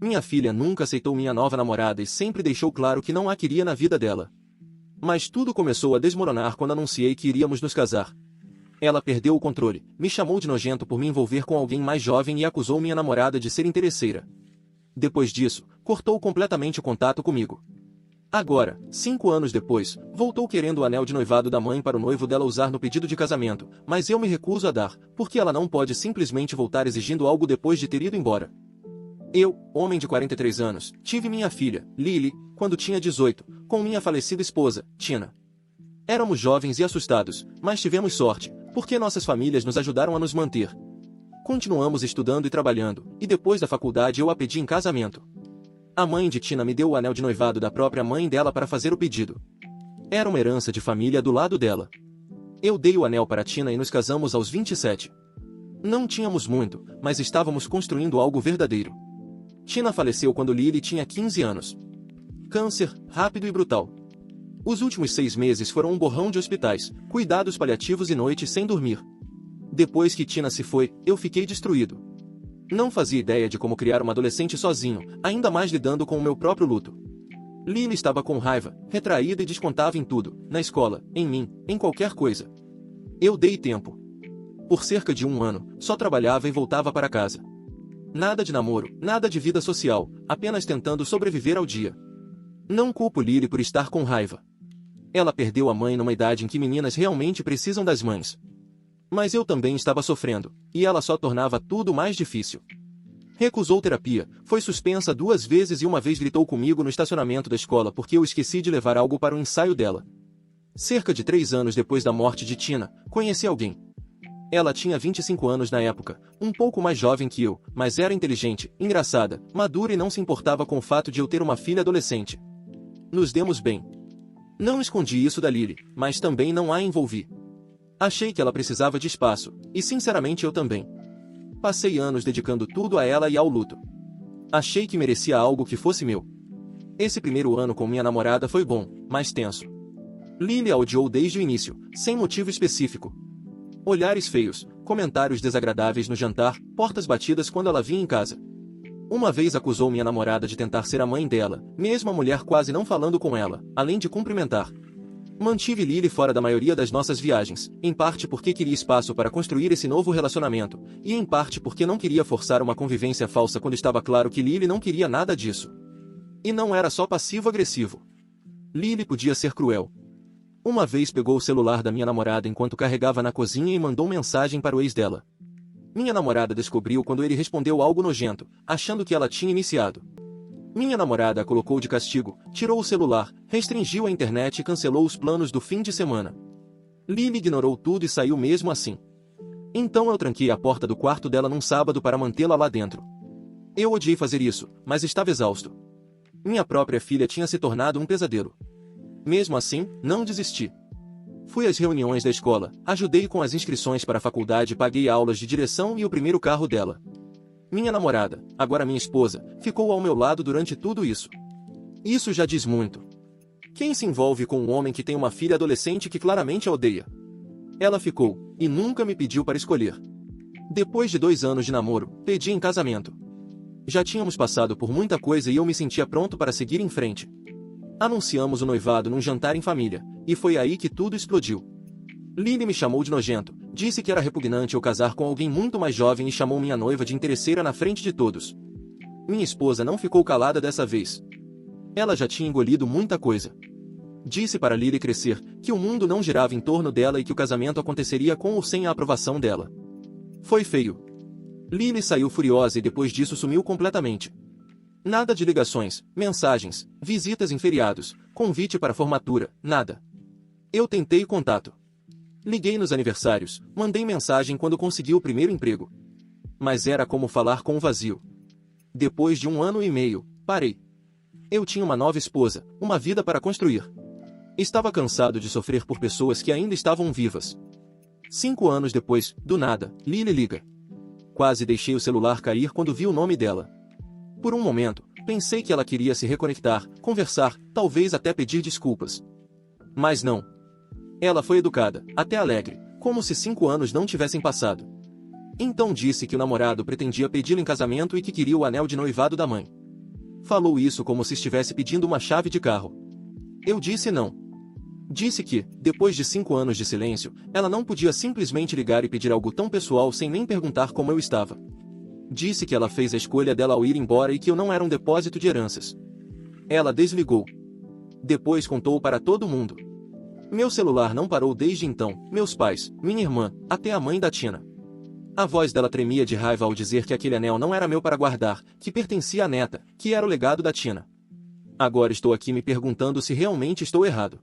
Minha filha nunca aceitou minha nova namorada e sempre deixou claro que não a queria na vida dela. Mas tudo começou a desmoronar quando anunciei que iríamos nos casar. Ela perdeu o controle, me chamou de nojento por me envolver com alguém mais jovem e acusou minha namorada de ser interesseira. Depois disso, cortou completamente o contato comigo. Agora, 5 anos depois, voltou querendo o anel de noivado da mãe para o noivo dela usar no pedido de casamento, mas eu me recuso a dar, porque ela não pode simplesmente voltar exigindo algo depois de ter ido embora. Eu, homem de 43 anos, tive minha filha, Lily, quando tinha 18, com minha falecida esposa, Tina. Éramos jovens e assustados, mas tivemos sorte, porque nossas famílias nos ajudaram a nos manter. Continuamos estudando e trabalhando, e depois da faculdade eu a pedi em casamento. A mãe de Tina me deu o anel de noivado da própria mãe dela para fazer o pedido. Era uma herança de família do lado dela. Eu dei o anel para Tina e nos casamos aos 27. Não tínhamos muito, mas estávamos construindo algo verdadeiro. Tina faleceu quando Lily tinha 15 anos. Câncer, rápido e brutal. Os últimos 6 meses foram um borrão de hospitais, cuidados paliativos e noites sem dormir. Depois que Tina se foi, eu fiquei destruído. Não fazia ideia de como criar uma adolescente sozinho, ainda mais lidando com o meu próprio luto. Lily estava com raiva, retraída e descontava em tudo, na escola, em mim, em qualquer coisa. Eu dei tempo. Por cerca de 1 ano, só trabalhava e voltava para casa. Nada de namoro, nada de vida social, apenas tentando sobreviver ao dia. Não culpo Lily por estar com raiva. Ela perdeu a mãe numa idade em que meninas realmente precisam das mães. Mas eu também estava sofrendo, e ela só tornava tudo mais difícil. Recusou terapia, foi suspensa 2 vezes e uma vez gritou comigo no estacionamento da escola porque eu esqueci de levar algo para o ensaio dela. Cerca de 3 anos depois da morte de Tina, conheci alguém. Ela tinha 25 anos na época, um pouco mais jovem que eu, mas era inteligente, engraçada, madura e não se importava com o fato de eu ter uma filha adolescente. Nos demos bem. Não escondi isso da Lily, mas também não a envolvi. Achei que ela precisava de espaço, e sinceramente eu também. Passei anos dedicando tudo a ela e ao luto. Achei que merecia algo que fosse meu. Esse primeiro ano com minha namorada foi bom, mas tenso. Lily a odiou desde o início, sem motivo específico. Olhares feios, comentários desagradáveis no jantar, portas batidas quando ela vinha em casa. Uma vez acusou minha namorada de tentar ser a mãe dela, mesmo a mulher quase não falando com ela, além de cumprimentar. Mantive Lily fora da maioria das nossas viagens, em parte porque queria espaço para construir esse novo relacionamento, e em parte porque não queria forçar uma convivência falsa quando estava claro que Lily não queria nada disso. E não era só passivo-agressivo. Lily podia ser cruel. Uma vez pegou o celular da minha namorada enquanto carregava na cozinha e mandou mensagem para o ex dela. Minha namorada descobriu quando ele respondeu algo nojento, achando que ela tinha iniciado. Minha namorada a colocou de castigo, tirou o celular, restringiu a internet e cancelou os planos do fim de semana. Lily ignorou tudo e saiu mesmo assim. Então eu tranquei a porta do quarto dela num sábado para mantê-la lá dentro. Eu odiei fazer isso, mas estava exausto. Minha própria filha tinha se tornado um pesadelo. Mesmo assim, não desisti. Fui às reuniões da escola, ajudei com as inscrições para a faculdade e paguei aulas de direção e o primeiro carro dela. Minha namorada, agora minha esposa, ficou ao meu lado durante tudo isso. Isso já diz muito. Quem se envolve com um homem que tem uma filha adolescente que claramente a odeia? Ela ficou, e nunca me pediu para escolher. Depois de 2 anos de namoro, pedi em casamento. Já tínhamos passado por muita coisa e eu me sentia pronto para seguir em frente. Anunciamos o noivado num jantar em família, e foi aí que tudo explodiu. Lily me chamou de nojento, disse que era repugnante eu casar com alguém muito mais jovem e chamou minha noiva de interesseira na frente de todos. Minha esposa não ficou calada dessa vez. Ela já tinha engolido muita coisa. Disse para Lily crescer, que o mundo não girava em torno dela e que o casamento aconteceria com ou sem a aprovação dela. Foi feio. Lily saiu furiosa e depois disso sumiu completamente. Nada de ligações, mensagens, visitas em feriados, convite para formatura, nada. Eu tentei contato. Liguei nos aniversários, mandei mensagem quando consegui o primeiro emprego. Mas era como falar com o vazio. Depois de 1 ano e meio, parei. Eu tinha uma nova esposa, uma vida para construir. Estava cansado de sofrer por pessoas que ainda estavam vivas. 5 anos depois, do nada, Lily liga. Quase deixei o celular cair quando vi o nome dela. Por um momento, pensei que ela queria se reconectar, conversar, talvez até pedir desculpas. Mas não. Ela foi educada, até alegre, como se 5 anos não tivessem passado. Então disse que o namorado pretendia pedi-la em casamento e que queria o anel de noivado da mãe. Falou isso como se estivesse pedindo uma chave de carro. Eu disse não. Disse que, depois de 5 anos de silêncio, ela não podia simplesmente ligar e pedir algo tão pessoal sem nem perguntar como eu estava. Disse que ela fez a escolha dela ao ir embora e que eu não era um depósito de heranças. Ela desligou. Depois contou para todo mundo. Meu celular não parou desde então, meus pais, minha irmã, até a mãe da Tina. A voz dela tremia de raiva ao dizer que aquele anel não era meu para guardar, que pertencia à neta, que era o legado da Tina. Agora estou aqui me perguntando se realmente estou errado.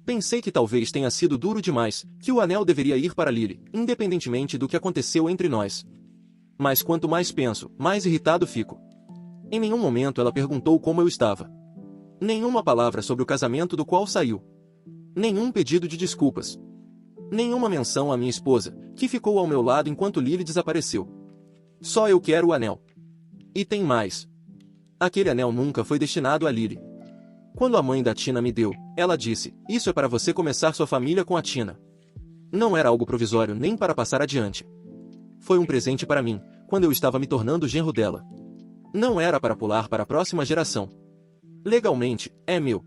Pensei que talvez tenha sido duro demais, que o anel deveria ir para Lily, independentemente do que aconteceu entre nós. Mas quanto mais penso, mais irritado fico. Em nenhum momento ela perguntou como eu estava. Nenhuma palavra sobre o casamento do qual saiu. Nenhum pedido de desculpas. Nenhuma menção à minha esposa, que ficou ao meu lado enquanto Lily desapareceu. Só eu quero o anel. E tem mais. Aquele anel nunca foi destinado a Lily. Quando a mãe da Tina me deu, ela disse, isso é para você começar sua família com a Tina. Não era algo provisório nem para passar adiante. Foi um presente para mim, quando eu estava me tornando genro dela. Não era para pular para a próxima geração. Legalmente, é meu.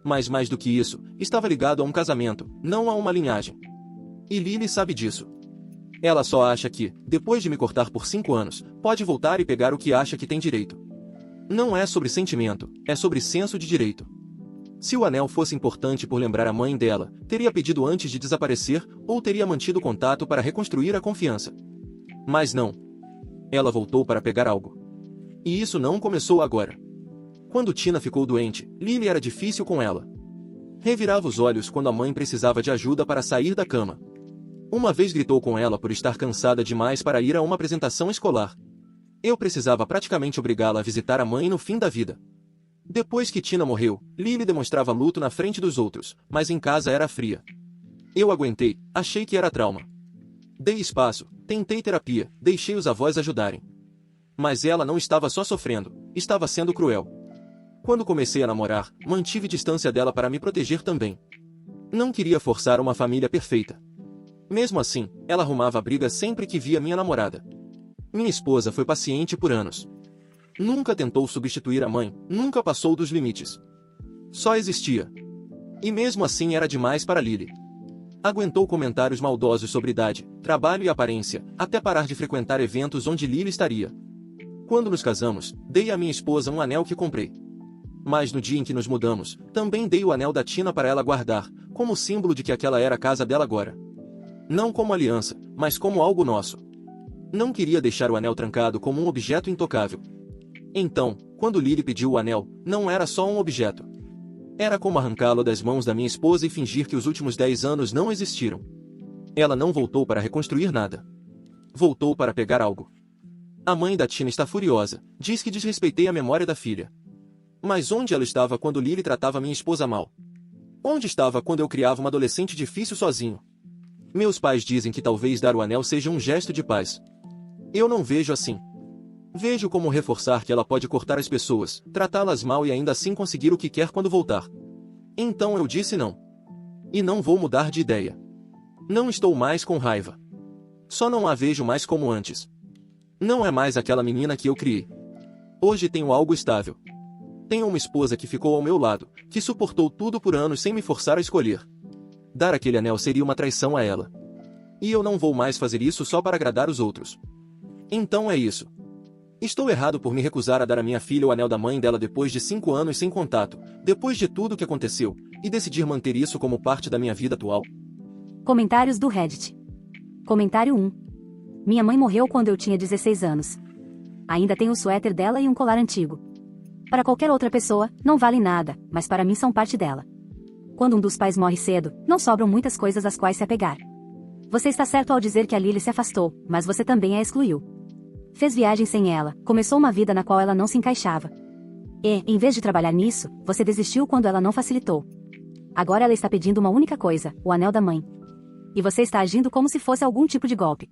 Mas mais do que isso, estava ligado a um casamento, não a uma linhagem. E Lily sabe disso. Ela só acha que, depois de me cortar por 5 anos, pode voltar e pegar o que acha que tem direito. Não é sobre sentimento, é sobre senso de direito. Se o anel fosse importante por lembrar a mãe dela, teria pedido antes de desaparecer, ou teria mantido contato para reconstruir a confiança. Mas não. Ela voltou para pegar algo. E isso não começou agora. Quando Tina ficou doente, Lily era difícil com ela. Revirava os olhos quando a mãe precisava de ajuda para sair da cama. Uma vez gritou com ela por estar cansada demais para ir a uma apresentação escolar. Eu precisava praticamente obrigá-la a visitar a mãe no fim da vida. Depois que Tina morreu, Lily demonstrava luto na frente dos outros, mas em casa era fria. Eu aguentei, achei que era trauma. Dei espaço, tentei terapia, deixei os avós ajudarem. Mas ela não estava só sofrendo, estava sendo cruel. Quando comecei a namorar, mantive distância dela para me proteger também. Não queria forçar uma família perfeita. Mesmo assim, ela arrumava briga sempre que via minha namorada. Minha esposa foi paciente por anos. Nunca tentou substituir a mãe, nunca passou dos limites. Só existia. E mesmo assim era demais para Lily. Aguentou comentários maldosos sobre idade, trabalho e aparência, até parar de frequentar eventos onde Lily estaria. Quando nos casamos, dei à minha esposa um anel que comprei. Mas no dia em que nos mudamos, também dei o anel da Tina para ela guardar, como símbolo de que aquela era a casa dela agora. Não como aliança, mas como algo nosso. Não queria deixar o anel trancado como um objeto intocável. Então, quando Lily pediu o anel, não era só um objeto. Era como arrancá-lo das mãos da minha esposa e fingir que os últimos 10 anos não existiram. Ela não voltou para reconstruir nada. Voltou para pegar algo. A mãe da Tina está furiosa, diz que desrespeitei a memória da filha. Mas onde ela estava quando Lily tratava minha esposa mal? Onde estava quando eu criava uma adolescente difícil sozinho? Meus pais dizem que talvez dar o anel seja um gesto de paz. Eu não vejo assim. Vejo como reforçar que ela pode cortar as pessoas, tratá-las mal e ainda assim conseguir o que quer quando voltar. Então eu disse não. E não vou mudar de ideia. Não estou mais com raiva. Só não a vejo mais como antes. Não é mais aquela menina que eu criei. Hoje tenho algo estável. Tenho uma esposa que ficou ao meu lado, que suportou tudo por anos sem me forçar a escolher. Dar aquele anel seria uma traição a ela. E eu não vou mais fazer isso só para agradar os outros. Então é isso. Estou errado por me recusar a dar à minha filha o anel da mãe dela depois de 5 anos sem contato, depois de tudo o que aconteceu, e decidir manter isso como parte da minha vida atual. Comentários do Reddit. Comentário 1. Minha mãe morreu quando eu tinha 16 anos. Ainda tenho o suéter dela e um colar antigo. Para qualquer outra pessoa, não valem nada, mas para mim são parte dela. Quando um dos pais morre cedo, não sobram muitas coisas às quais se apegar. Você está certo ao dizer que a Lily se afastou, mas você também a excluiu. Fez viagem sem ela, começou uma vida na qual ela não se encaixava. E, em vez de trabalhar nisso, você desistiu quando ela não facilitou. Agora ela está pedindo uma única coisa, o anel da mãe. E você está agindo como se fosse algum tipo de golpe.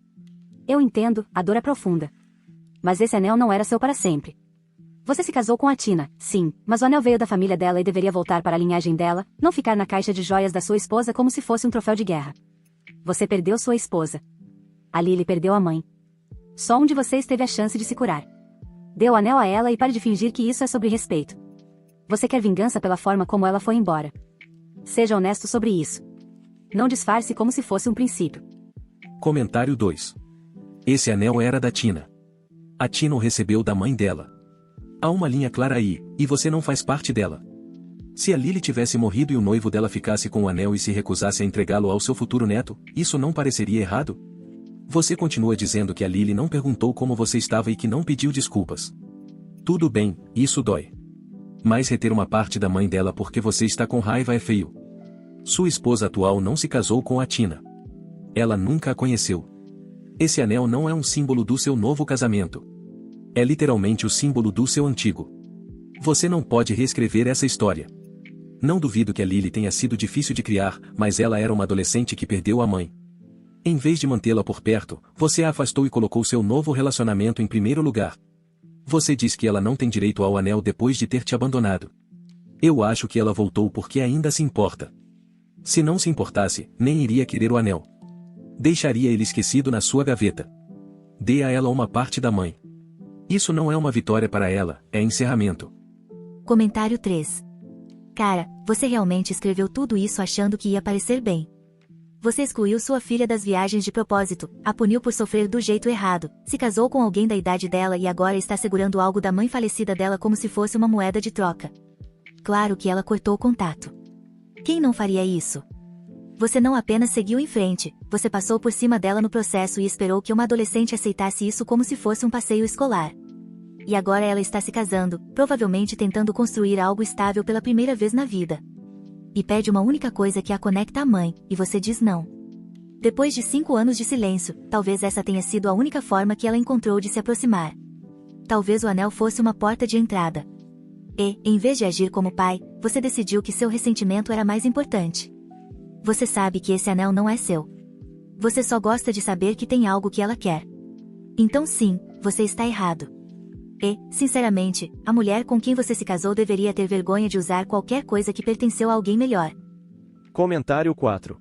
Eu entendo, a dor é profunda. Mas esse anel não era seu para sempre. Você se casou com a Tina, sim, mas o anel veio da família dela e deveria voltar para a linhagem dela, não ficar na caixa de joias da sua esposa como se fosse um troféu de guerra. Você perdeu sua esposa. A Lily perdeu a mãe. Só um de vocês teve a chance de se curar. Dê o anel a ela e pare de fingir que isso é sobre respeito. Você quer vingança pela forma como ela foi embora. Seja honesto sobre isso. Não disfarce como se fosse um princípio. Comentário 2. Esse anel era da Tina. A Tina o recebeu da mãe dela. Há uma linha clara aí, e você não faz parte dela. Se a Lily tivesse morrido e o noivo dela ficasse com o anel e se recusasse a entregá-lo ao seu futuro neto, isso não pareceria errado? Você continua dizendo que a Lily não perguntou como você estava e que não pediu desculpas. Tudo bem, isso dói. Mas reter uma parte da mãe dela porque você está com raiva é feio. Sua esposa atual não se casou com a Tina. Ela nunca a conheceu. Esse anel não é um símbolo do seu novo casamento. É literalmente o símbolo do seu antigo. Você não pode reescrever essa história. Não duvido que a Lily tenha sido difícil de criar, mas ela era uma adolescente que perdeu a mãe. Em vez de mantê-la por perto, você a afastou e colocou seu novo relacionamento em primeiro lugar. Você diz que ela não tem direito ao anel depois de ter te abandonado. Eu acho que ela voltou porque ainda se importa. Se não se importasse, nem iria querer o anel. Deixaria ele esquecido na sua gaveta. Dê a ela uma parte da mãe. Isso não é uma vitória para ela, é encerramento. Comentário 3. Cara, você realmente escreveu tudo isso achando que ia parecer bem. Você excluiu sua filha das viagens de propósito, a puniu por sofrer do jeito errado, se casou com alguém da idade dela e agora está segurando algo da mãe falecida dela como se fosse uma moeda de troca. Claro que ela cortou o contato. Quem não faria isso? Você não apenas seguiu em frente, você passou por cima dela no processo e esperou que uma adolescente aceitasse isso como se fosse um passeio escolar. E agora ela está se casando, provavelmente tentando construir algo estável pela primeira vez na vida. E pede uma única coisa que a conecta à mãe, e você diz não. Depois de 5 anos de silêncio, talvez essa tenha sido a única forma que ela encontrou de se aproximar. Talvez o anel fosse uma porta de entrada. E, em vez de agir como pai, você decidiu que seu ressentimento era mais importante. Você sabe que esse anel não é seu. Você só gosta de saber que tem algo que ela quer. Então sim, você está errado. E, sinceramente, a mulher com quem você se casou deveria ter vergonha de usar qualquer coisa que pertenceu a alguém melhor. Comentário 4.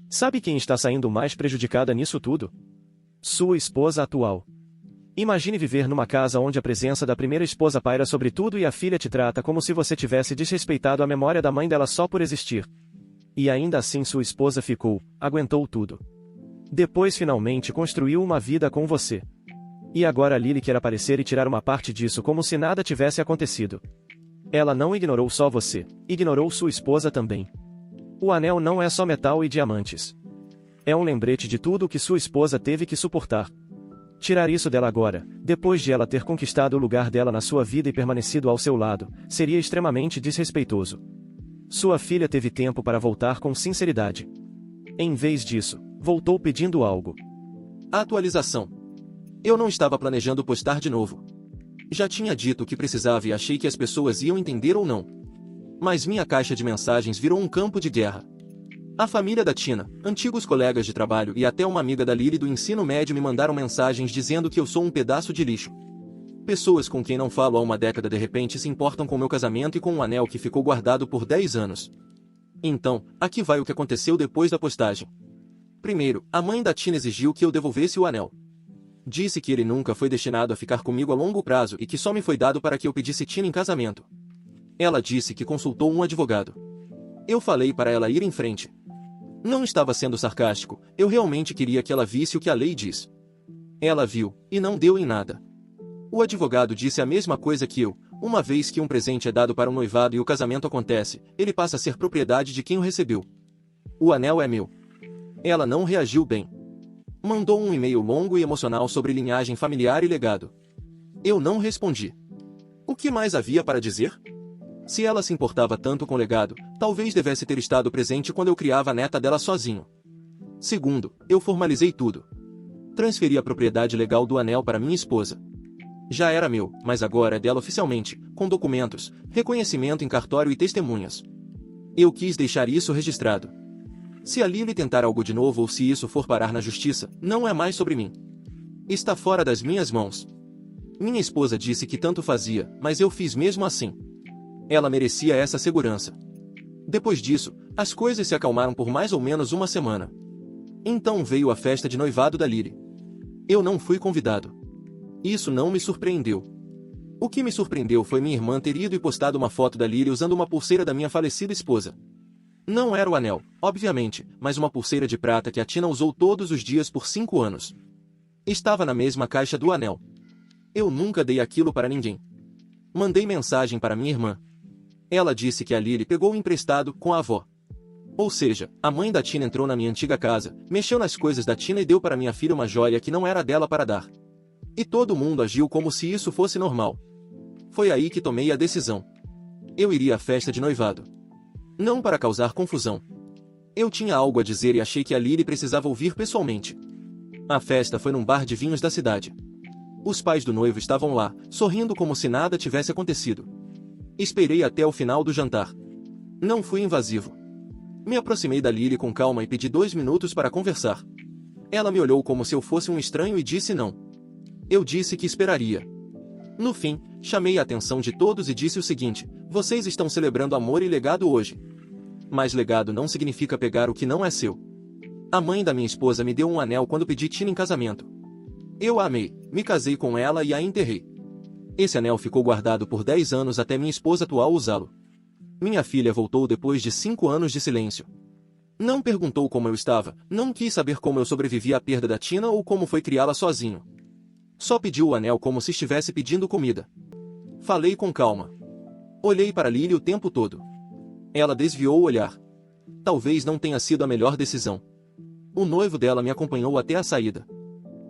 Sabe quem está saindo mais prejudicada nisso tudo? Sua esposa atual. Imagine viver numa casa onde a presença da primeira esposa paira sobre tudo e a filha te trata como se você tivesse desrespeitado a memória da mãe dela só por existir. E ainda assim sua esposa aguentou tudo. Depois finalmente construiu uma vida com você. E agora a Lily quer aparecer e tirar uma parte disso como se nada tivesse acontecido. Ela não ignorou só você, ignorou sua esposa também. O anel não é só metal e diamantes. É um lembrete de tudo o que sua esposa teve que suportar. Tirar isso dela agora, depois de ela ter conquistado o lugar dela na sua vida e permanecido ao seu lado, seria extremamente desrespeitoso. Sua filha teve tempo para voltar com sinceridade. Em vez disso, voltou pedindo algo. Atualização. Eu não estava planejando postar de novo. Já tinha dito o que precisava e achei que as pessoas iam entender ou não. Mas minha caixa de mensagens virou um campo de guerra. A família da Tina, antigos colegas de trabalho e até uma amiga da Lily do ensino médio me mandaram mensagens dizendo que eu sou um pedaço de lixo. Pessoas com quem não falo há uma década de repente se importam com meu casamento e com um anel que ficou guardado por 10 anos. Então, aqui vai o que aconteceu depois da postagem. Primeiro, a mãe da Tina exigiu que eu devolvesse o anel. Disse que ele nunca foi destinado a ficar comigo a longo prazo e que só me foi dado para que eu pedisse Tina em casamento. Ela disse que consultou um advogado. Eu falei para ela ir em frente. Não estava sendo sarcástico, eu realmente queria que ela visse o que a lei diz. Ela viu, e não deu em nada. O advogado disse a mesma coisa que eu, uma vez que um presente é dado para um noivado e o casamento acontece, ele passa a ser propriedade de quem o recebeu. O anel é meu. Ela não reagiu bem. Mandou um e-mail longo e emocional sobre linhagem familiar e legado. Eu não respondi. O que mais havia para dizer? Se ela se importava tanto com o legado, talvez devesse ter estado presente quando eu criava a neta dela sozinho. Segundo, eu formalizei tudo. Transferi a propriedade legal do anel para minha esposa. Já era meu, mas agora é dela oficialmente, com documentos, reconhecimento em cartório e testemunhas. Eu quis deixar isso registrado. Se a Lily tentar algo de novo ou se isso for parar na justiça, não é mais sobre mim. Está fora das minhas mãos. Minha esposa disse que tanto fazia, mas eu fiz mesmo assim. Ela merecia essa segurança. Depois disso, as coisas se acalmaram por mais ou menos uma semana. Então veio a festa de noivado da Lily. Eu não fui convidado. Isso não me surpreendeu. O que me surpreendeu foi minha irmã ter ido e postado uma foto da Lily usando uma pulseira da minha falecida esposa. Não era o anel, obviamente, mas uma pulseira de prata que a Tina usou todos os dias por 5 anos. Estava na mesma caixa do anel. Eu nunca dei aquilo para ninguém. Mandei mensagem para minha irmã. Ela disse que a Lily pegou o emprestado com a avó. Ou seja, a mãe da Tina entrou na minha antiga casa, mexeu nas coisas da Tina e deu para minha filha uma joia que não era dela para dar. E todo mundo agiu como se isso fosse normal. Foi aí que tomei a decisão. Eu iria à festa de noivado. Não para causar confusão. Eu tinha algo a dizer e achei que a Lily precisava ouvir pessoalmente. A festa foi num bar de vinhos da cidade. Os pais do noivo estavam lá, sorrindo como se nada tivesse acontecido. Esperei até o final do jantar. Não fui invasivo. Me aproximei da Lily com calma e pedi 2 minutos para conversar. Ela me olhou como se eu fosse um estranho e disse não. Eu disse que esperaria. No fim, chamei a atenção de todos e disse o seguinte: vocês estão celebrando amor e legado hoje. Mas legado não significa pegar o que não é seu. A mãe da minha esposa me deu um anel quando pedi Tina em casamento. Eu a amei, me casei com ela e a enterrei. Esse anel ficou guardado por 10 anos até minha esposa atual usá-lo. Minha filha voltou depois de 5 anos de silêncio. Não perguntou como eu estava, não quis saber como eu sobrevivi à perda da Tina ou como foi criá-la sozinho. Só pediu o anel como se estivesse pedindo comida. Falei com calma. Olhei para Lily o tempo todo. Ela desviou o olhar. Talvez não tenha sido a melhor decisão. O noivo dela me acompanhou até a saída.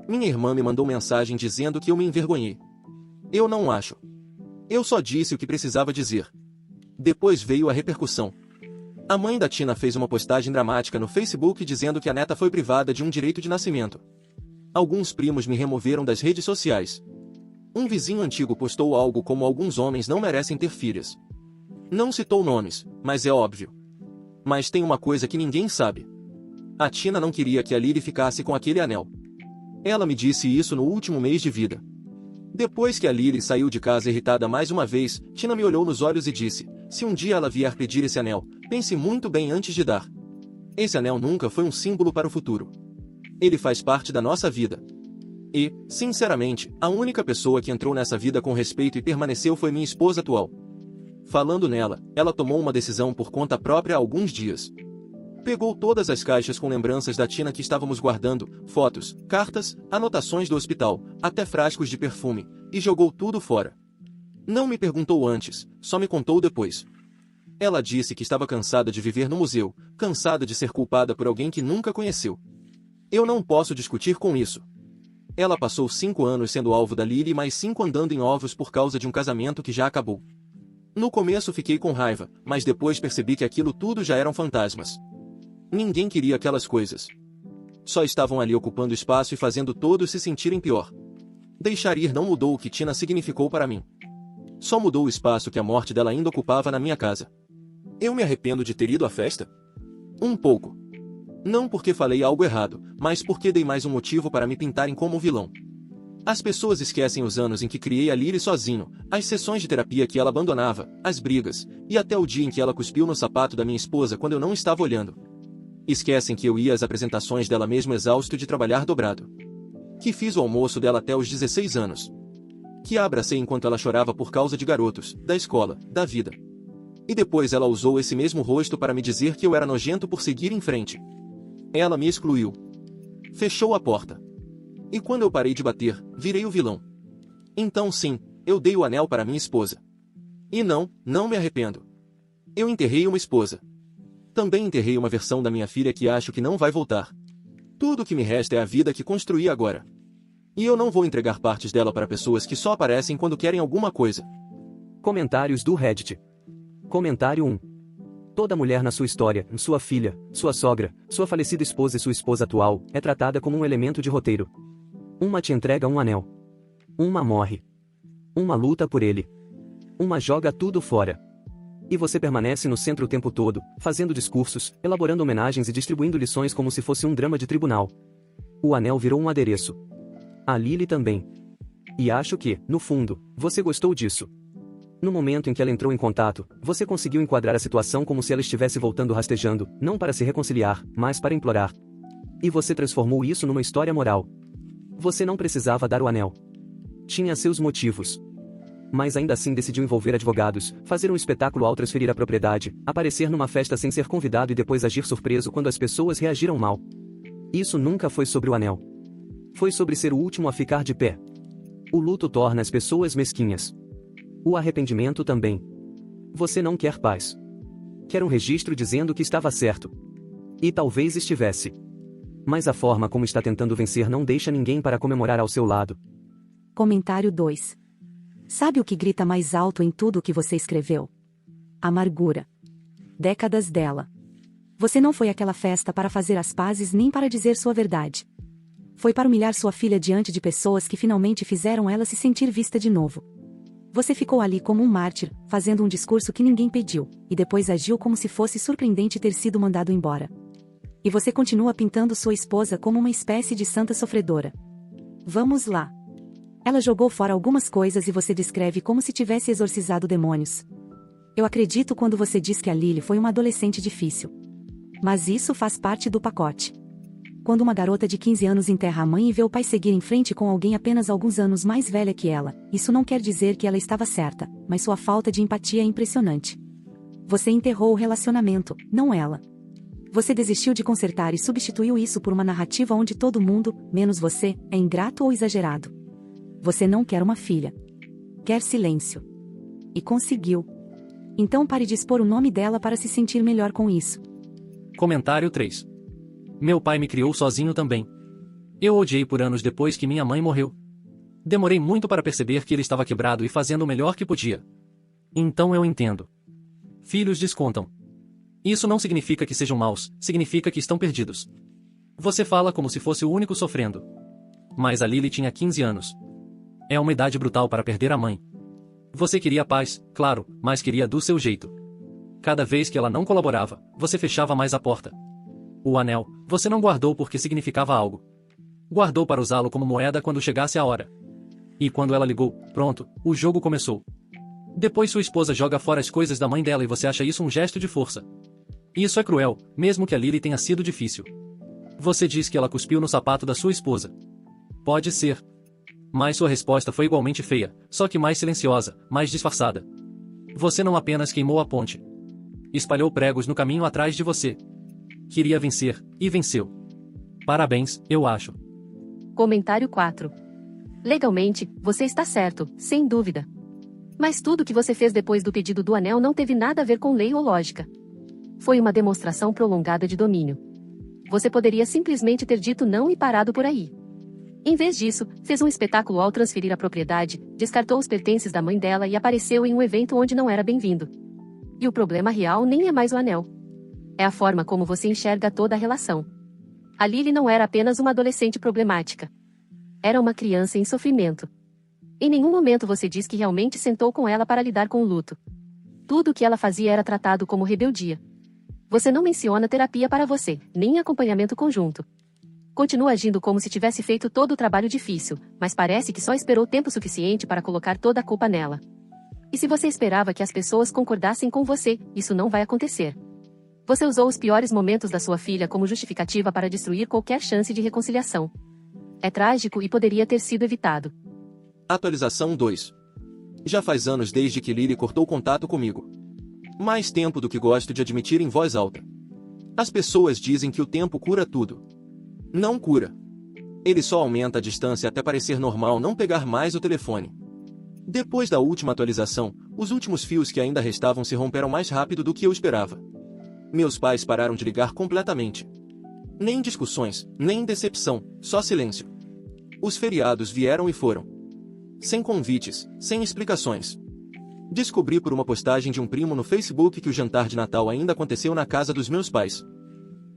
Minha irmã me mandou mensagem dizendo que eu me envergonhei. Eu não acho. Eu só disse o que precisava dizer. Depois veio a repercussão. A mãe da Tina fez uma postagem dramática no Facebook dizendo que a neta foi privada de um direito de nascimento. Alguns primos me removeram das redes sociais. Um vizinho antigo postou algo como alguns homens não merecem ter filhas. Não citou nomes, mas é óbvio. Mas tem uma coisa que ninguém sabe. A Tina não queria que a Lily ficasse com aquele anel. Ela me disse isso no último mês de vida. Depois que a Lily saiu de casa irritada mais uma vez, Tina me olhou nos olhos e disse: se um dia ela vier pedir esse anel, pense muito bem antes de dar. Esse anel nunca foi um símbolo para o futuro. Ele faz parte da nossa vida. E, sinceramente, a única pessoa que entrou nessa vida com respeito e permaneceu foi minha esposa atual. Falando nela, ela tomou uma decisão por conta própria há alguns dias. Pegou todas as caixas com lembranças da Tina que estávamos guardando, fotos, cartas, anotações do hospital, até frascos de perfume, e jogou tudo fora. Não me perguntou antes, só me contou depois. Ela disse que estava cansada de viver no museu, cansada de ser culpada por alguém que nunca conheceu. Eu não posso discutir com isso. Ela passou 5 anos sendo alvo da Lily e mais 5 andando em ovos por causa de um casamento que já acabou. No começo fiquei com raiva, mas depois percebi que aquilo tudo já eram fantasmas. Ninguém queria aquelas coisas. Só estavam ali ocupando espaço e fazendo todos se sentirem pior. Deixar ir não mudou o que Tina significou para mim. Só mudou o espaço que a morte dela ainda ocupava na minha casa. Eu me arrependo de ter ido à festa? Um pouco. Não porque falei algo errado, mas porque dei mais um motivo para me pintarem como vilão. As pessoas esquecem os anos em que criei a Lily sozinho, as sessões de terapia que ela abandonava, as brigas, e até o dia em que ela cuspiu no sapato da minha esposa quando eu não estava olhando. Esquecem que eu ia às apresentações dela mesmo exausto de trabalhar dobrado. Que fiz o almoço dela até os 16 anos. Que a abracei enquanto ela chorava por causa de garotos, da escola, da vida. E depois ela usou esse mesmo rosto para me dizer que eu era nojento por seguir em frente. Ela me excluiu. Fechou a porta. E quando eu parei de bater, virei o vilão. Então sim, eu dei o anel para minha esposa. E não me arrependo. Eu enterrei uma esposa. Também enterrei uma versão da minha filha que acho que não vai voltar. Tudo o que me resta é a vida que construí agora. E eu não vou entregar partes dela para pessoas que só aparecem quando querem alguma coisa. Comentários do Reddit. Comentário 1. Toda mulher na sua história, sua filha, sua sogra, sua falecida esposa e sua esposa atual, é tratada como um elemento de roteiro. Uma te entrega um anel. Uma morre. Uma luta por ele. Uma joga tudo fora. E você permanece no centro o tempo todo, fazendo discursos, elaborando homenagens e distribuindo lições como se fosse um drama de tribunal. O anel virou um adereço. A Lily também. E acho que, no fundo, você gostou disso. No momento em que ela entrou em contato, você conseguiu enquadrar a situação como se ela estivesse voltando rastejando, não para se reconciliar, mas para implorar. E você transformou isso numa história moral. Você não precisava dar o anel. Tinha seus motivos. Mas ainda assim decidiu envolver advogados, fazer um espetáculo ao transferir a propriedade, aparecer numa festa sem ser convidado e depois agir surpreso quando as pessoas reagiram mal. Isso nunca foi sobre o anel. Foi sobre ser o último a ficar de pé. O luto torna as pessoas mesquinhas. O arrependimento também. Você não quer paz. Quer um registro dizendo que estava certo. E talvez estivesse. Mas a forma como está tentando vencer não deixa ninguém para comemorar ao seu lado. Comentário 2. Sabe o que grita mais alto em tudo o que você escreveu? Amargura. Décadas dela. Você não foi àquela festa para fazer as pazes nem para dizer sua verdade. Foi para humilhar sua filha diante de pessoas que finalmente fizeram ela se sentir vista de novo. Você ficou ali como um mártir, fazendo um discurso que ninguém pediu, e depois agiu como se fosse surpreendente ter sido mandado embora. E você continua pintando sua esposa como uma espécie de santa sofredora. Vamos lá. Ela jogou fora algumas coisas e você descreve como se tivesse exorcizado demônios. Eu acredito quando você diz que a Lily foi uma adolescente difícil. Mas isso faz parte do pacote. Quando uma garota de 15 anos enterra a mãe e vê o pai seguir em frente com alguém apenas alguns anos mais velha que ela, isso não quer dizer que ela estava certa, mas sua falta de empatia é impressionante. Você enterrou o relacionamento, não ela. Você desistiu de consertar e substituiu isso por uma narrativa onde todo mundo, menos você, é ingrato ou exagerado. Você não quer uma filha. Quer silêncio. E conseguiu. Então pare de expor o nome dela para se sentir melhor com isso. Comentário 3. Meu pai me criou sozinho também. Eu o odiei por anos depois que minha mãe morreu. Demorei muito para perceber que ele estava quebrado e fazendo o melhor que podia. Então eu entendo. Filhos descontam. Isso não significa que sejam maus, significa que estão perdidos. Você fala como se fosse o único sofrendo. Mas a Lily tinha 15 anos. É uma idade brutal para perder a mãe. Você queria paz, claro, mas queria do seu jeito. Cada vez que ela não colaborava, você fechava mais a porta. O anel, você não guardou porque significava algo. Guardou para usá-lo como moeda quando chegasse a hora. E quando ela ligou, pronto, o jogo começou. Depois sua esposa joga fora as coisas da mãe dela e você acha isso um gesto de força. Isso é cruel, mesmo que a Lily tenha sido difícil. Você diz que ela cuspiu no sapato da sua esposa. Pode ser. Mas sua resposta foi igualmente feia, só que mais silenciosa, mais disfarçada. Você não apenas queimou a ponte. Espalhou pregos no caminho atrás de você. Queria vencer, e venceu. Parabéns, eu acho. Comentário 4. Legalmente, você está certo, sem dúvida. Mas tudo que você fez depois do pedido do anel não teve nada a ver com lei ou lógica. Foi uma demonstração prolongada de domínio. Você poderia simplesmente ter dito não e parado por aí. Em vez disso, fez um espetáculo ao transferir a propriedade, descartou os pertences da mãe dela e apareceu em um evento onde não era bem-vindo. E o problema real nem é mais o anel. É a forma como você enxerga toda a relação. A Lily não era apenas uma adolescente problemática. Era uma criança em sofrimento. Em nenhum momento você diz que realmente sentou com ela para lidar com o luto. Tudo o que ela fazia era tratado como rebeldia. Você não menciona terapia para você, nem acompanhamento conjunto. Continua agindo como se tivesse feito todo o trabalho difícil, mas parece que só esperou tempo suficiente para colocar toda a culpa nela. E se você esperava que as pessoas concordassem com você, isso não vai acontecer. Você usou os piores momentos da sua filha como justificativa para destruir qualquer chance de reconciliação. É trágico e poderia ter sido evitado. Atualização 2. Já faz anos desde que Lily cortou contato comigo. Mais tempo do que gosto de admitir em voz alta. As pessoas dizem que o tempo cura tudo. Não cura. Ele só aumenta a distância até parecer normal não pegar mais o telefone. Depois da última atualização, os últimos fios que ainda restavam se romperam mais rápido do que eu esperava. Meus pais pararam de ligar completamente. Nem discussões, nem decepção, só silêncio. Os feriados vieram e foram. Sem convites, sem explicações. Descobri por uma postagem de um primo no Facebook que o jantar de Natal ainda aconteceu na casa dos meus pais.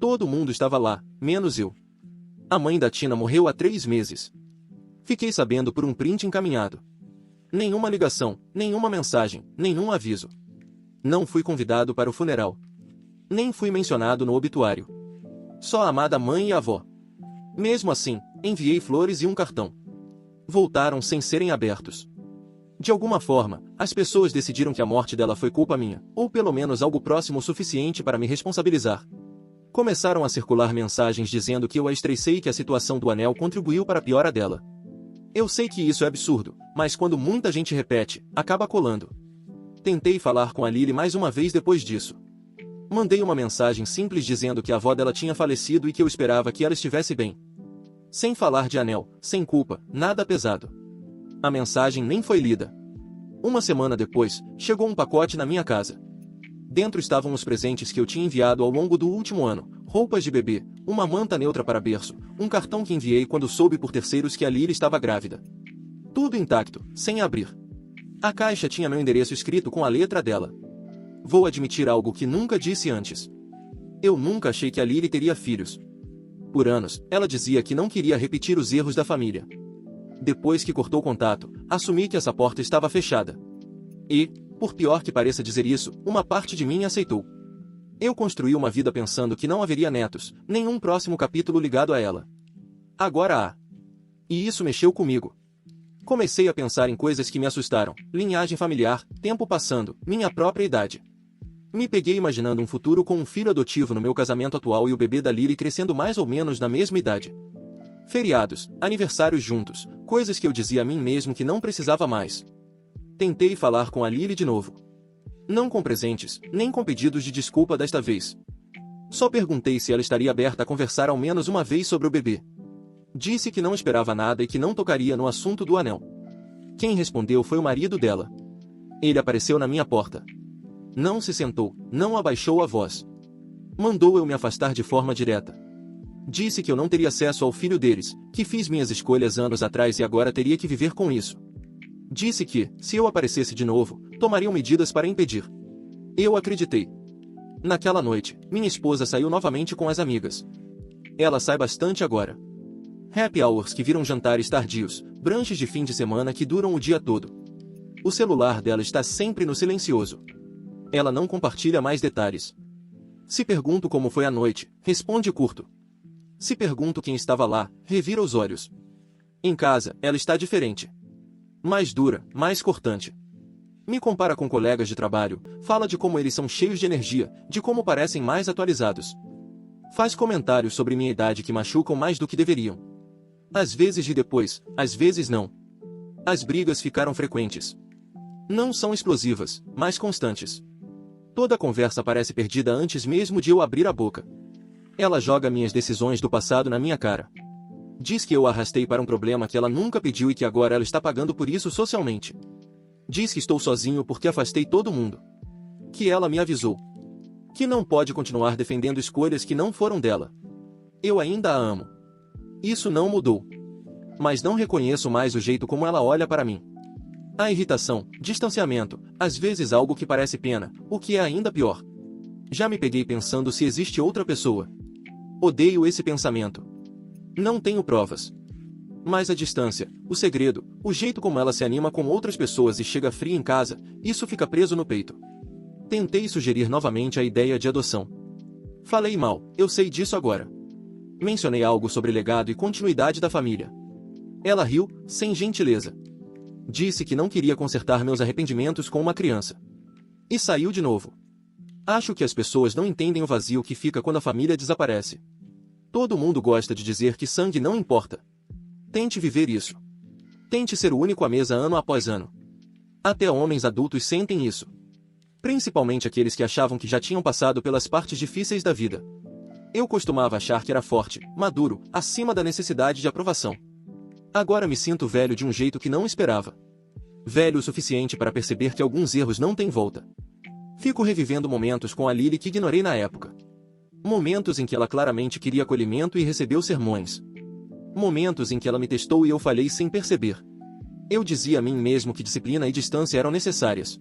Todo mundo estava lá, menos eu. A mãe da Tina morreu há 3 meses. Fiquei sabendo por um print encaminhado. Nenhuma ligação, nenhuma mensagem, nenhum aviso. Não fui convidado para o funeral. Nem fui mencionado no obituário. Só a amada mãe e a avó. Mesmo assim, enviei flores e um cartão. Voltaram sem serem abertos. De alguma forma, as pessoas decidiram que a morte dela foi culpa minha, ou pelo menos algo próximo o suficiente para me responsabilizar. Começaram a circular mensagens dizendo que eu a estressei e que a situação do anel contribuiu para a piora dela. Eu sei que isso é absurdo, mas quando muita gente repete, acaba colando. Tentei falar com a Lily mais uma vez depois disso. Mandei uma mensagem simples dizendo que a avó dela tinha falecido e que eu esperava que ela estivesse bem. Sem falar de anel, sem culpa, nada pesado. A mensagem nem foi lida. Uma semana depois, chegou um pacote na minha casa. Dentro estavam os presentes que eu tinha enviado ao longo do último ano, roupas de bebê, uma manta neutra para berço, um cartão que enviei quando soube por terceiros que a Lily estava grávida. Tudo intacto, sem abrir. A caixa tinha meu endereço escrito com a letra dela. Vou admitir algo que nunca disse antes. Eu nunca achei que a Lily teria filhos. Por anos, ela dizia que não queria repetir os erros da família. Depois que cortou contato, assumi que essa porta estava fechada. E, por pior que pareça dizer isso, uma parte de mim aceitou. Eu construí uma vida pensando que não haveria netos, nenhum próximo capítulo ligado a ela. Agora há. E isso mexeu comigo. Comecei a pensar em coisas que me assustaram, linhagem familiar, tempo passando, minha própria idade. Me peguei imaginando um futuro com um filho adotivo no meu casamento atual e o bebê da Lily crescendo mais ou menos na mesma idade. Feriados, aniversários juntos, coisas que eu dizia a mim mesmo que não precisava mais. Tentei falar com a Lily de novo. Não com presentes, nem com pedidos de desculpa desta vez. Só perguntei se ela estaria aberta a conversar ao menos uma vez sobre o bebê. Disse que não esperava nada e que não tocaria no assunto do anel. Quem respondeu foi o marido dela. Ele apareceu na minha porta. Não se sentou, não abaixou a voz. Mandou eu me afastar de forma direta. Disse que eu não teria acesso ao filho deles, que fiz minhas escolhas anos atrás e agora teria que viver com isso. Disse que, se eu aparecesse de novo, tomariam medidas para impedir. Eu acreditei. Naquela noite, minha esposa saiu novamente com as amigas. Ela sai bastante agora. Happy hours que viram jantares tardios, brunches de fim de semana que duram o dia todo. O celular dela está sempre no silencioso. Ela não compartilha mais detalhes. Se pergunto como foi a noite, responde curto. Se pergunto quem estava lá, revira os olhos. Em casa, ela está diferente. Mais dura, mais cortante. Me compara com colegas de trabalho, fala de como eles são cheios de energia, de como parecem mais atualizados. Faz comentários sobre minha idade que machucam mais do que deveriam. Às vezes ri depois, às vezes não. As brigas ficaram frequentes. Não são explosivas, mas constantes. Toda a conversa parece perdida antes mesmo de eu abrir a boca. Ela joga minhas decisões do passado na minha cara. Diz que eu a arrastei para um problema que ela nunca pediu e que agora ela está pagando por isso socialmente. Diz que estou sozinho porque afastei todo mundo. Que ela me avisou. Que não pode continuar defendendo escolhas que não foram dela. Eu ainda a amo. Isso não mudou. Mas não reconheço mais o jeito como ela olha para mim. A irritação, distanciamento, às vezes algo que parece pena, o que é ainda pior. Já me peguei pensando se existe outra pessoa. Odeio esse pensamento. Não tenho provas. Mas a distância, o segredo, o jeito como ela se anima com outras pessoas e chega fria em casa, isso fica preso no peito. Tentei sugerir novamente a ideia de adoção. Falei mal, eu sei disso agora. Mencionei algo sobre legado e continuidade da família. Ela riu, sem gentileza. Disse que não queria consertar meus arrependimentos com uma criança. E saiu de novo. Acho que as pessoas não entendem o vazio que fica quando a família desaparece. Todo mundo gosta de dizer que sangue não importa. Tente viver isso. Tente ser o único à mesa ano após ano. Até homens adultos sentem isso. Principalmente aqueles que achavam que já tinham passado pelas partes difíceis da vida. Eu costumava achar que era forte, maduro, acima da necessidade de aprovação. Agora me sinto velho de um jeito que não esperava. Velho o suficiente para perceber que alguns erros não têm volta. Fico revivendo momentos com a Lily que ignorei na época. Momentos em que ela claramente queria acolhimento e recebeu sermões. Momentos em que ela me testou e eu falhei sem perceber. Eu dizia a mim mesmo que disciplina e distância eram necessárias.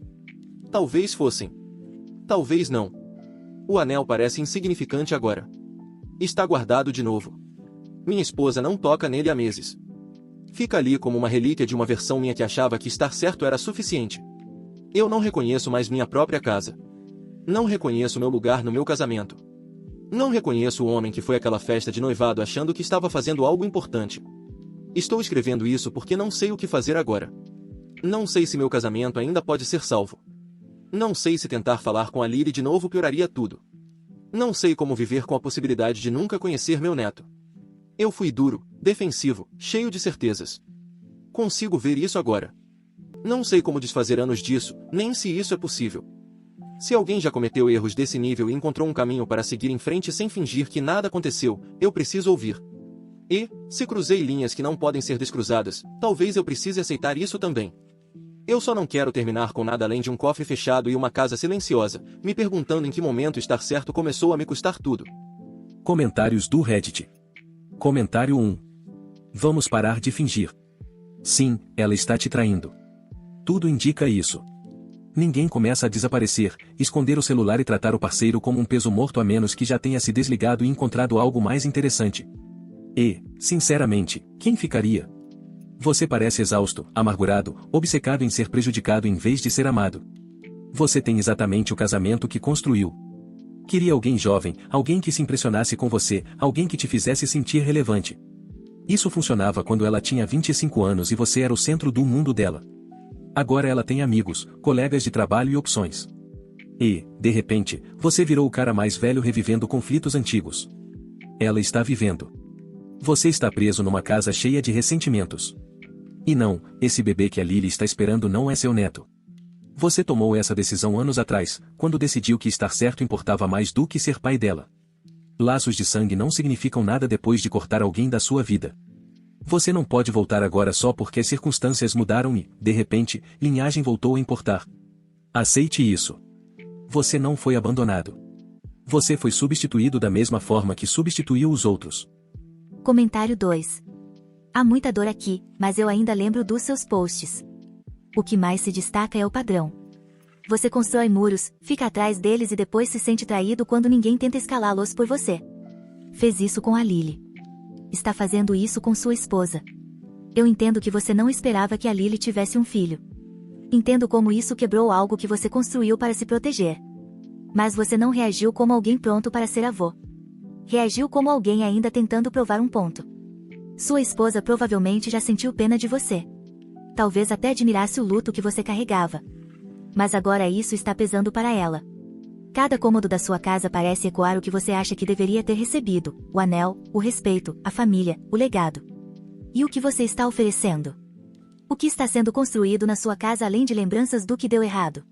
Talvez fossem. Talvez não. O anel parece insignificante agora. Está guardado de novo. Minha esposa não toca nele há meses. Fica ali como uma relíquia de uma versão minha que achava que estar certo era suficiente. Eu não reconheço mais minha própria casa. Não reconheço meu lugar no meu casamento. Não reconheço o homem que foi àquela festa de noivado achando que estava fazendo algo importante. Estou escrevendo isso porque não sei o que fazer agora. Não sei se meu casamento ainda pode ser salvo. Não sei se tentar falar com a Lily de novo pioraria tudo. Não sei como viver com a possibilidade de nunca conhecer meu neto. Eu fui duro, defensivo, cheio de certezas. Consigo ver isso agora. Não sei como desfazer anos disso, nem se isso é possível. Se alguém já cometeu erros desse nível e encontrou um caminho para seguir em frente sem fingir que nada aconteceu, eu preciso ouvir. E, se cruzei linhas que não podem ser descruzadas, talvez eu precise aceitar isso também. Eu só não quero terminar com nada além de um cofre fechado e uma casa silenciosa, me perguntando em que momento estar certo começou a me custar tudo. Comentários do Reddit. Comentário 1. Vamos parar de fingir. Sim, ela está te traindo. Tudo indica isso. Ninguém começa a desaparecer, esconder o celular e tratar o parceiro como um peso morto a menos que já tenha se desligado e encontrado algo mais interessante. E, sinceramente, quem ficaria? Você parece exausto, amargurado, obcecado em ser prejudicado em vez de ser amado. Você tem exatamente o casamento que construiu. Queria alguém jovem, alguém que se impressionasse com você, alguém que te fizesse sentir relevante. Isso funcionava quando ela tinha 25 anos e você era o centro do mundo dela. Agora ela tem amigos, colegas de trabalho e opções. E, de repente, você virou o cara mais velho revivendo conflitos antigos. Ela está vivendo. Você está preso numa casa cheia de ressentimentos. E não, esse bebê que a Lily está esperando não é seu neto. Você tomou essa decisão anos atrás, quando decidiu que estar certo importava mais do que ser pai dela. Laços de sangue não significam nada depois de cortar alguém da sua vida. Você não pode voltar agora só porque as circunstâncias mudaram e, de repente, linhagem voltou a importar. Aceite isso. Você não foi abandonado. Você foi substituído da mesma forma que substituiu os outros. Comentário 2. Há muita dor aqui, mas eu ainda lembro dos seus posts. O que mais se destaca é o padrão. Você constrói muros, fica atrás deles e depois se sente traído quando ninguém tenta escalá-los por você. Fez isso com a Lily. Está fazendo isso com sua esposa. Eu entendo que você não esperava que a Lily tivesse um filho. Entendo como isso quebrou algo que você construiu para se proteger. Mas você não reagiu como alguém pronto para ser avô. Reagiu como alguém ainda tentando provar um ponto. Sua esposa provavelmente já sentiu pena de você. Talvez até admirasse o luto que você carregava. Mas agora isso está pesando para ela. Cada cômodo da sua casa parece ecoar o que você acha que deveria ter recebido: o anel, o respeito, a família, o legado. E o que você está oferecendo? O que está sendo construído na sua casa além de lembranças do que deu errado?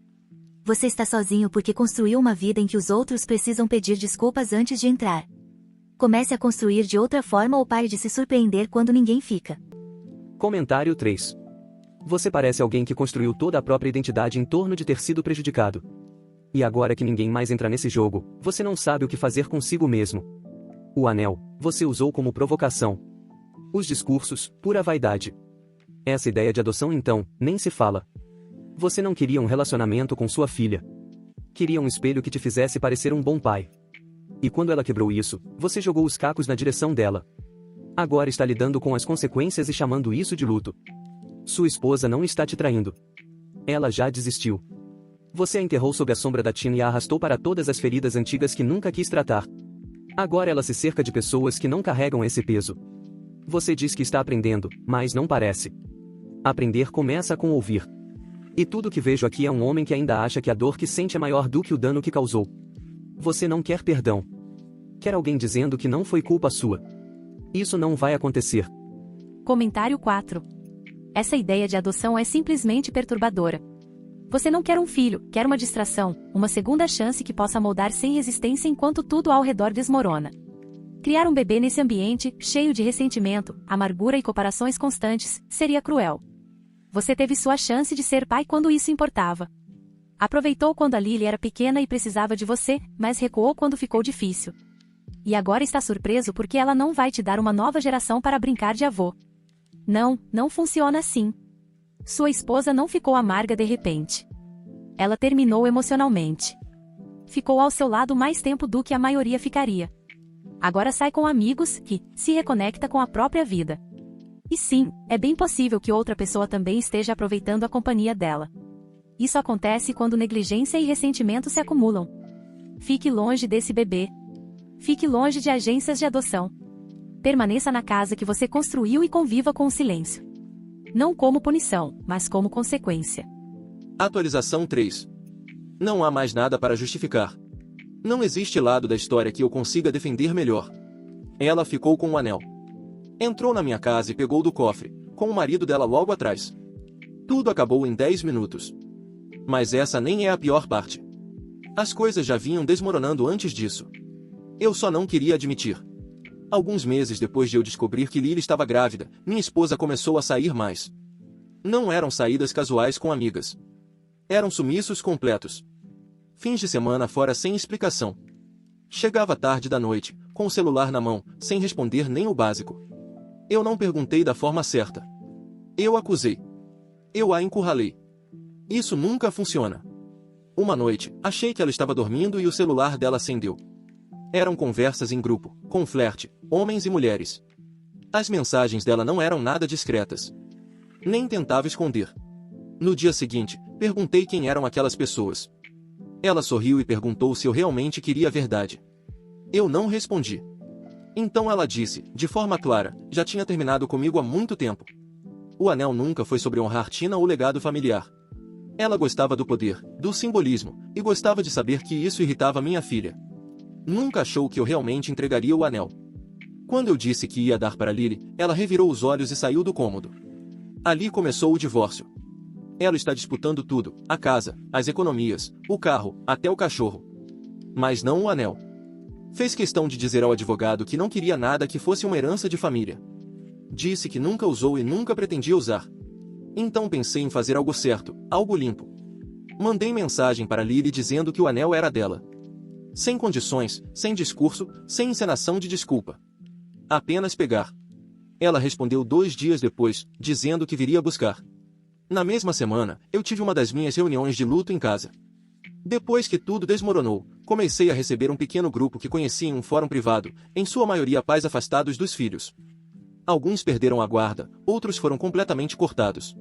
Você está sozinho porque construiu uma vida em que os outros precisam pedir desculpas antes de entrar. Comece a construir de outra forma ou pare de se surpreender quando ninguém fica. Comentário 3. Você parece alguém que construiu toda a própria identidade em torno de ter sido prejudicado. E agora que ninguém mais entra nesse jogo, você não sabe o que fazer consigo mesmo. O anel, você usou como provocação. Os discursos, pura vaidade. Essa ideia de adoção então, nem se fala. Você não queria um relacionamento com sua filha. Queria um espelho que te fizesse parecer um bom pai. E quando ela quebrou isso, você jogou os cacos na direção dela. Agora está lidando com as consequências e chamando isso de luto. Sua esposa não está te traindo. Ela já desistiu. Você a enterrou sob a sombra da tina e a arrastou para todas as feridas antigas que nunca quis tratar. Agora ela se cerca de pessoas que não carregam esse peso. Você diz que está aprendendo, mas não parece. Aprender começa com ouvir. E tudo que vejo aqui é um homem que ainda acha que a dor que sente é maior do que o dano que causou. Você não quer perdão. Quer alguém dizendo que não foi culpa sua. Isso não vai acontecer. Comentário 4. Essa ideia de adoção é simplesmente perturbadora. Você não quer um filho, quer uma distração, uma segunda chance que possa moldar sem resistência enquanto tudo ao redor desmorona. Criar um bebê nesse ambiente, cheio de ressentimento, amargura e comparações constantes, seria cruel. Você teve sua chance de ser pai quando isso importava. Aproveitou quando a Lily era pequena e precisava de você, mas recuou quando ficou difícil. E agora está surpreso porque ela não vai te dar uma nova geração para brincar de avô. Não, não funciona assim. Sua esposa não ficou amarga de repente. Ela terminou emocionalmente. Ficou ao seu lado mais tempo do que a maioria ficaria. Agora sai com amigos e se reconecta com a própria vida. E sim, é bem possível que outra pessoa também esteja aproveitando a companhia dela. Isso acontece quando negligência e ressentimento se acumulam. Fique longe desse bebê. Fique longe de agências de adoção. Permaneça na casa que você construiu e conviva com o silêncio. Não como punição, mas como consequência. Atualização 3. Não há mais nada para justificar. Não existe lado da história que eu consiga defender melhor. Ela ficou com o anel. Entrou na minha casa e pegou do cofre, com o marido dela logo atrás. Tudo acabou em 10 minutos. Mas essa nem é a pior parte. As coisas já vinham desmoronando antes disso. Eu só não queria admitir. Alguns meses depois de eu descobrir que Lily estava grávida, minha esposa começou a sair mais. Não eram saídas casuais com amigas. Eram sumiços completos. Fins de semana fora sem explicação. Chegava tarde da noite, com o celular na mão, sem responder nem o básico. Eu não perguntei da forma certa. Eu acusei. Eu a encurralei. Isso nunca funciona. Uma noite, achei que ela estava dormindo e o celular dela acendeu. Eram conversas em grupo, com flerte, homens e mulheres. As mensagens dela não eram nada discretas. Nem tentava esconder. No dia seguinte, perguntei quem eram aquelas pessoas. Ela sorriu e perguntou se eu realmente queria a verdade. Eu não respondi. Então ela disse, de forma clara, já tinha terminado comigo há muito tempo. O anel nunca foi sobre honrar Tina ou legado familiar. Ela gostava do poder, do simbolismo, e gostava de saber que isso irritava minha filha. Nunca achou que eu realmente entregaria o anel. Quando eu disse que ia dar para Lily, ela revirou os olhos e saiu do cômodo. Ali começou o divórcio. Ela está disputando tudo, a casa, as economias, o carro, até o cachorro. Mas não o anel. Fez questão de dizer ao advogado que não queria nada que fosse uma herança de família. Disse que nunca usou e nunca pretendia usar. Então pensei em fazer algo certo, algo limpo. Mandei mensagem para Lily dizendo que o anel era dela. Sem condições, sem discurso, sem encenação de desculpa. Apenas pegar. Ela respondeu 2 dias depois, dizendo que viria buscar. Na mesma semana, eu tive uma das minhas reuniões de luto em casa. Depois que tudo desmoronou, comecei a receber um pequeno grupo que conheci em um fórum privado, em sua maioria pais afastados dos filhos. Alguns perderam a guarda, outros foram completamente cortados.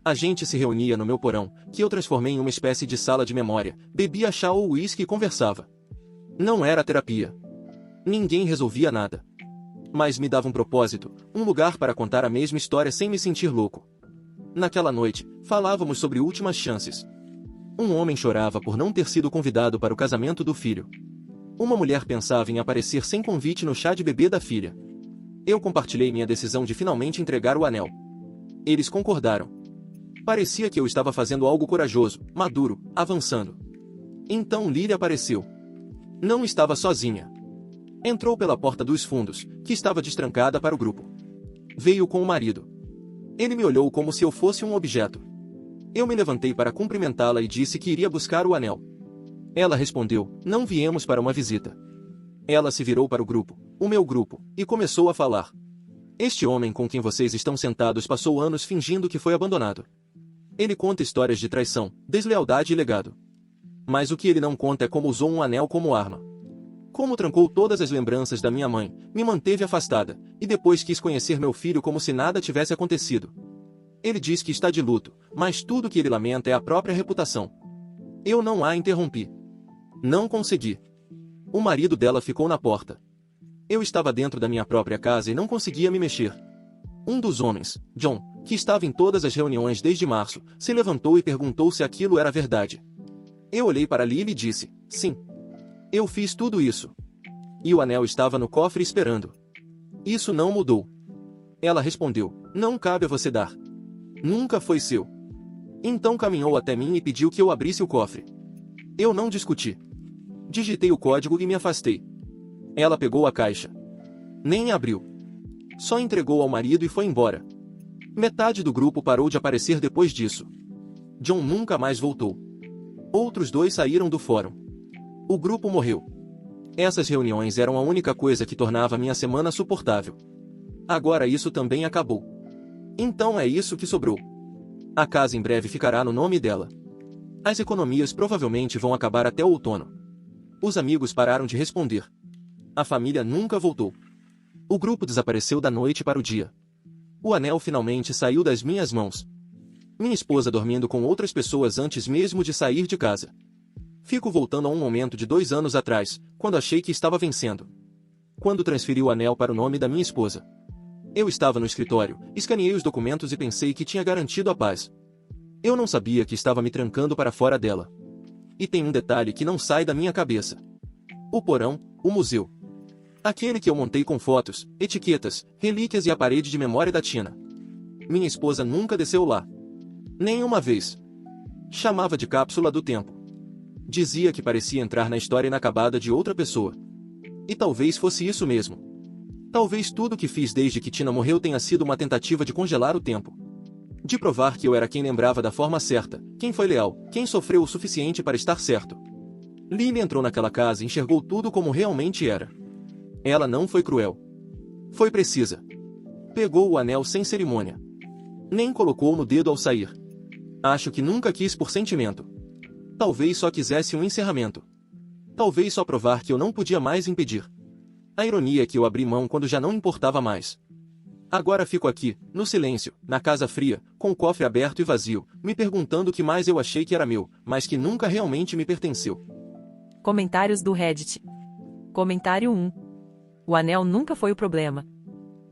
A gente se reunia no meu porão, que eu transformei em uma espécie de sala de memória, bebia chá ou uísque e conversava. Não era terapia. Ninguém resolvia nada. Mas me dava um propósito, um lugar para contar a mesma história sem me sentir louco. Naquela noite, falávamos sobre últimas chances. Um homem chorava por não ter sido convidado para o casamento do filho. Uma mulher pensava em aparecer sem convite no chá de bebê da filha. Eu compartilhei minha decisão de finalmente entregar o anel. Eles concordaram. Parecia que eu estava fazendo algo corajoso, maduro, avançando. Então Lily apareceu. Não estava sozinha. Entrou pela porta dos fundos, que estava destrancada para o grupo. Veio com o marido. Ele me olhou como se eu fosse um objeto. Eu me levantei para cumprimentá-la e disse que iria buscar o anel. Ela respondeu, não viemos para uma visita. Ela se virou para o grupo, o meu grupo, e começou a falar. Este homem com quem vocês estão sentados passou anos fingindo que foi abandonado. Ele conta histórias de traição, deslealdade e legado. Mas o que ele não conta é como usou um anel como arma. Como trancou todas as lembranças da minha mãe, me manteve afastada, e depois quis conhecer meu filho como se nada tivesse acontecido. Ele diz que está de luto, mas tudo que ele lamenta é a própria reputação. Eu não a interrompi. Não consegui. O marido dela ficou na porta. Eu estava dentro da minha própria casa e não conseguia me mexer. Um dos homens, John, que estava em todas as reuniões desde março, se levantou e perguntou se aquilo era verdade. Eu olhei para Lily e disse, sim. Eu fiz tudo isso. E o anel estava no cofre esperando. Isso não mudou. Ela respondeu, não cabe a você dar. Nunca foi seu. Então caminhou até mim e pediu que eu abrisse o cofre. Eu não discuti. Digitei o código e me afastei. Ela pegou a caixa. Nem abriu. Só entregou ao marido e foi embora. Metade do grupo parou de aparecer depois disso. John nunca mais voltou. Outros 2 saíram do fórum. O grupo morreu. Essas reuniões eram a única coisa que tornava minha semana suportável. Agora isso também acabou. Então é isso que sobrou. A casa em breve ficará no nome dela. As economias provavelmente vão acabar até o outono. Os amigos pararam de responder. A família nunca voltou. O grupo desapareceu da noite para o dia. O anel finalmente saiu das minhas mãos. Minha esposa dormindo com outras pessoas antes mesmo de sair de casa. Fico voltando a um momento de 2 anos atrás, quando achei que estava vencendo. Quando transferi o anel para o nome da minha esposa. Eu estava no escritório, escaneei os documentos e pensei que tinha garantido a paz. Eu não sabia que estava me trancando para fora dela. E tem um detalhe que não sai da minha cabeça. O porão, o museu. Aquele que eu montei com fotos, etiquetas, relíquias e a parede de memória da Tina. Minha esposa nunca desceu lá. Nenhuma vez. Chamava de cápsula do tempo. Dizia que parecia entrar na história inacabada de outra pessoa. E talvez fosse isso mesmo. Talvez tudo que fiz desde que Tina morreu tenha sido uma tentativa de congelar o tempo. De provar que eu era quem lembrava da forma certa, quem foi leal, quem sofreu o suficiente para estar certo. Lily entrou naquela casa e enxergou tudo como realmente era. Ela não foi cruel. Foi precisa. Pegou o anel sem cerimônia. Nem colocou no dedo ao sair. Acho que nunca quis por sentimento. Talvez só quisesse um encerramento. Talvez só provar que eu não podia mais impedir. A ironia é que eu abri mão quando já não importava mais. Agora fico aqui, no silêncio, na casa fria, com o cofre aberto e vazio, me perguntando o que mais eu achei que era meu, mas que nunca realmente me pertenceu. Comentários do Reddit. Comentário 1. O anel nunca foi o problema.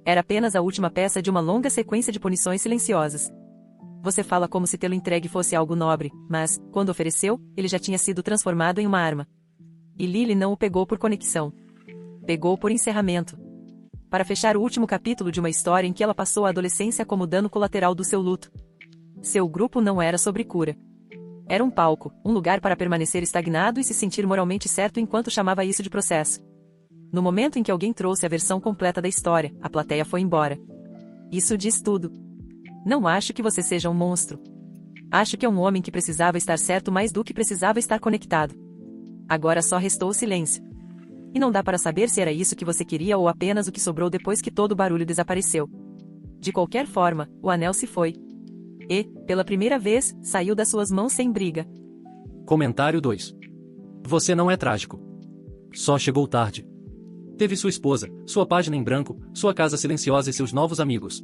Era apenas a última peça de uma longa sequência de punições silenciosas. Você fala como se tê-lo entregue fosse algo nobre, mas, quando ofereceu, ele já tinha sido transformado em uma arma. E Lily não o pegou por conexão. Pegou por encerramento. Para fechar o último capítulo de uma história em que ela passou a adolescência como dano colateral do seu luto. Seu grupo não era sobre cura. Era um palco, um lugar para permanecer estagnado e se sentir moralmente certo enquanto chamava isso de processo. No momento em que alguém trouxe a versão completa da história, a plateia foi embora. Isso diz tudo. Não acho que você seja um monstro. Acho que é um homem que precisava estar certo mais do que precisava estar conectado. Agora só restou o silêncio. E não dá para saber se era isso que você queria ou apenas o que sobrou depois que todo o barulho desapareceu. De qualquer forma, o anel se foi. E, pela primeira vez, saiu das suas mãos sem briga. Comentário 2. Você não é trágico. Só chegou tarde. Teve sua esposa, sua página em branco, sua casa silenciosa e seus novos amigos.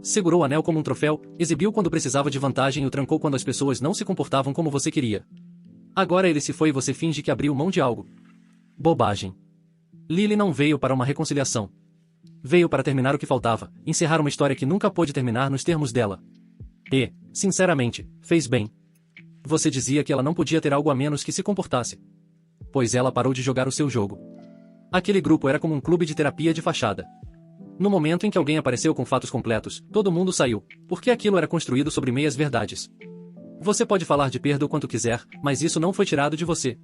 Segurou o anel como um troféu, exibiu quando precisava de vantagem e o trancou quando as pessoas não se comportavam como você queria. Agora ele se foi e você finge que abriu mão de algo. Bobagem. Lily não veio para uma reconciliação. Veio para terminar o que faltava, encerrar uma história que nunca pôde terminar nos termos dela. E, sinceramente, fez bem. Você dizia que ela não podia ter algo a menos que se comportasse. Pois ela parou de jogar o seu jogo. Aquele grupo era como um clube de terapia de fachada. No momento em que alguém apareceu com fatos completos, todo mundo saiu, porque aquilo era construído sobre meias verdades. Você pode falar de perda o quanto quiser, mas isso não foi tirado de você.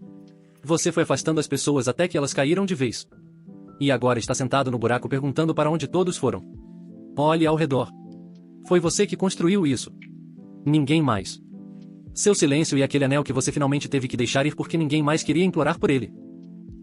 Você foi afastando as pessoas até que elas caíram de vez. E agora está sentado no buraco perguntando para onde todos foram. Olhe ao redor. Foi você que construiu isso. Ninguém mais. Seu silêncio e aquele anel que você finalmente teve que deixar ir porque ninguém mais queria implorar por ele.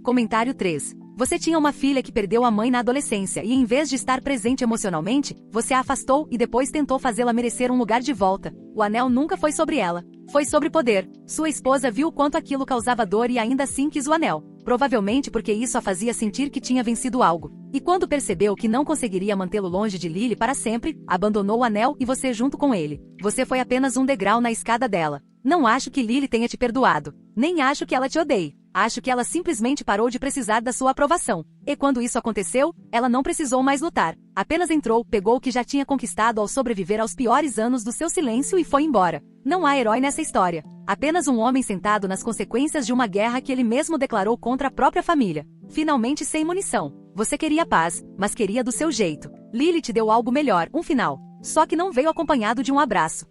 Comentário 3. Você tinha uma filha que perdeu a mãe na adolescência e em vez de estar presente emocionalmente, você a afastou e depois tentou fazê-la merecer um lugar de volta. O anel nunca foi sobre ela. Foi sobre poder. Sua esposa viu quanto aquilo causava dor e ainda assim quis o anel. Provavelmente porque isso a fazia sentir que tinha vencido algo. E quando percebeu que não conseguiria mantê-lo longe de Lily para sempre, abandonou o anel e você junto com ele. Você foi apenas um degrau na escada dela. Não acho que Lily tenha te perdoado. Nem acho que ela te odeie. Acho que ela simplesmente parou de precisar da sua aprovação. E quando isso aconteceu, ela não precisou mais lutar. Apenas entrou, pegou o que já tinha conquistado ao sobreviver aos piores anos do seu silêncio e foi embora. Não há herói nessa história. Apenas um homem sentado nas consequências de uma guerra que ele mesmo declarou contra a própria família. Finalmente sem munição. Você queria paz, mas queria do seu jeito. Lily te deu algo melhor, um final. Só que não veio acompanhado de um abraço.